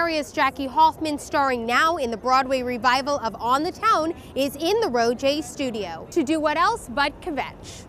hilarious Jackie Hoffman, starring now in the Broadway revival of On the Town, is in the Row J studio to do what else but kvetch.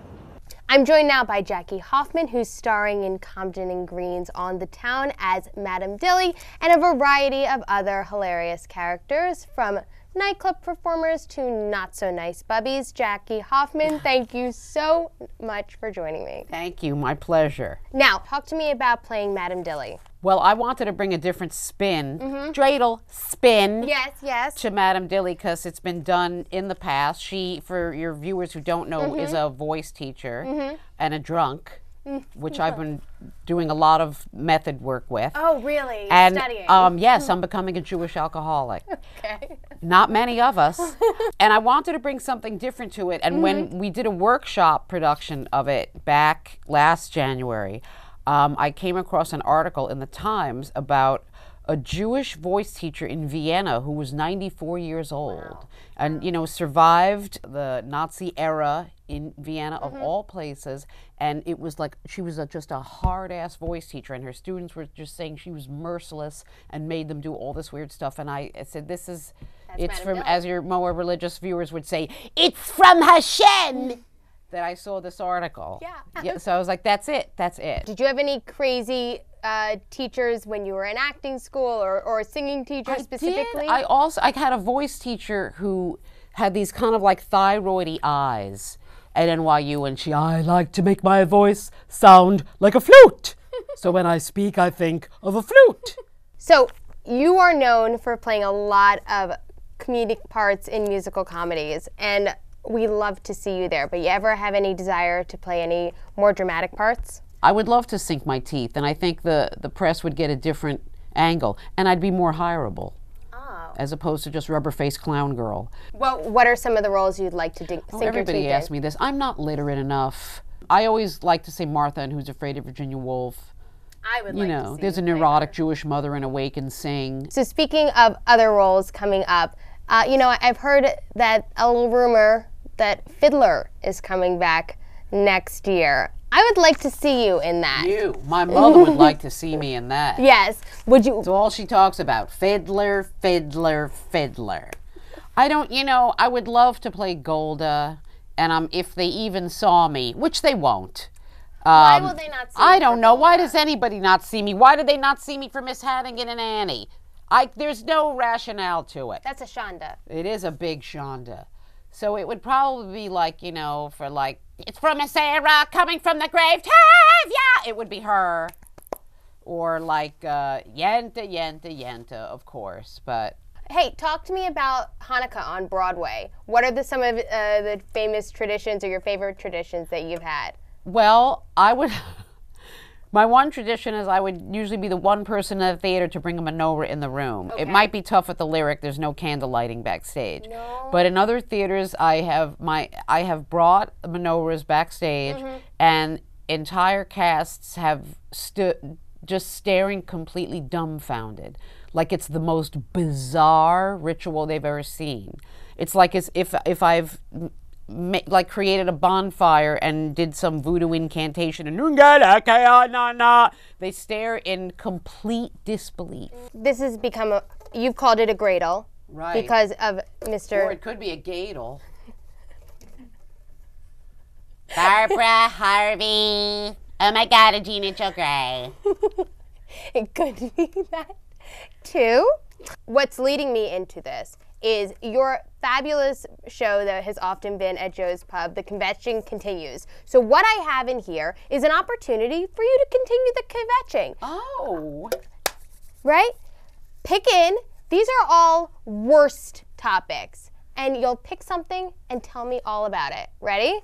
I'm joined now by Jackie Hoffman, who's starring in Compton and Green's On the Town as Madame Dilly, and a variety of other hilarious characters, from nightclub performers to not-so-nice bubbies. Jackie Hoffman, thank you so much for joining me. Thank you, my pleasure. Now, talk to me about playing Madame Dilly. Well, I wanted to bring a different spin, dreidel spin, Yes. to Madame Dilly, because it's been done in the past. She, for your viewers who don't know, is a voice teacher and a drunk, which I've been doing a lot of method work with. Oh, really? And studying? yes, I'm becoming a Jewish alcoholic. Okay. Not many of us. And I wanted to bring something different to it. And when we did a workshop production of it back last January, I came across an article in the Times about a Jewish voice teacher in Vienna who was 94 years old and, you know, survived the Nazi era in Vienna, of all places. And it was like, she was just a hard-ass voice teacher, and her students were just saying she was merciless and made them do all this weird stuff. And I said, this is, it's from, as your more religious viewers would say, it's from Hashem, that I saw this article. Yeah. So I was like, that's it. Did you have any crazy teachers when you were in acting school, or singing teachers specifically? I had a voice teacher who had these kind of like thyroidy eyes at NYU, and I like to make my voice sound like a flute. So when I speak, I think of a flute. So you are known for playing a lot of comedic parts in musical comedies, and we love to see you there. But you ever have any desire to play any more dramatic parts? I would love to sink my teeth, and I think the press would get a different angle, and I'd be more hireable. As opposed to just rubber-faced clown girl. Well, what are some of the roles you'd like to sink your teeth in? Everybody asks me this. I'm not literate enough. I always like to say Martha and Who's Afraid of Virginia Woolf. I would like to see there's a neurotic Jewish mother in Awake and Sing. So speaking of other roles coming up, you know, I've heard that a little rumor that Fiddler is coming back next year. I would like to see you in that. My mother would like to see me in that. Yes. Would you? It's all she talks about. Fiddler, fiddler, fiddler. I don't, I would love to play Golda, and if they even saw me, which they won't. Why will they not see you? I don't know. Why does anybody not see me? Why did they not see me for Miss Hannigan and Annie? There's no rationale to it. That's a Shonda. It is a big Shonda. So it would probably be like, for like, it's from a Sarah coming from the grave, yeah, it would be her. Or like, Yenta, Yenta, Yenta, of course, but. Hey, talk to me about Hanukkah on Broadway. What are some of the famous traditions, or your favorite traditions that you've had? Well, my one tradition is I would usually be the one person in the theater to bring a menorah in the room. Okay. It might be tough at the Lyric. There's no candle lighting backstage. No. But in other theaters, I have brought menorahs backstage, and entire casts have stood just staring, completely dumbfounded, like it's the most bizarre ritual they've ever seen. It's like as if I've created a bonfire and did some voodoo incantation, and they stare in complete disbelief. This has become you've called it a dreidel, right? Because of Mr. Or it could be a gadel. Barbara Harvey. Oh my God, Regina Joe Gray. It could be that too. What's leading me into this is your fabulous show that has often been at Joe's Pub, The Kvetching Continues. So what I have in here is an opportunity for you to continue the kvetching. Oh. Right? Pick in. These are all worst topics. And you'll pick something and tell me all about it. Ready?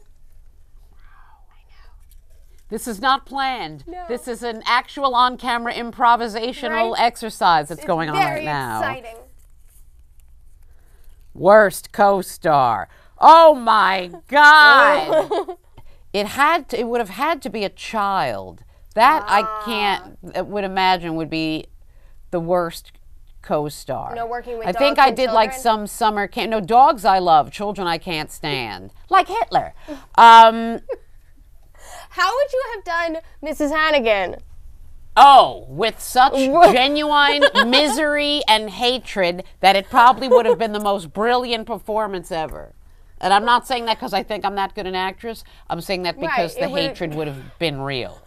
This is not planned. No. This is an actual on-camera improvisational exercise that's going on right now. Very exciting. Worst co-star. Oh my God! It would have had to be a child. That I would imagine would be the worst co-star. No working with I dogs think I and did children? like some summer camp. No, dogs I love. Children I can't stand. Like Hitler. How would you have done Mrs. Hannigan? Oh, with such genuine misery and hatred that it probably would have been the most brilliant performance ever. And I'm not saying that because I think I'm that good an actress. I'm saying that because the hatred would have been real.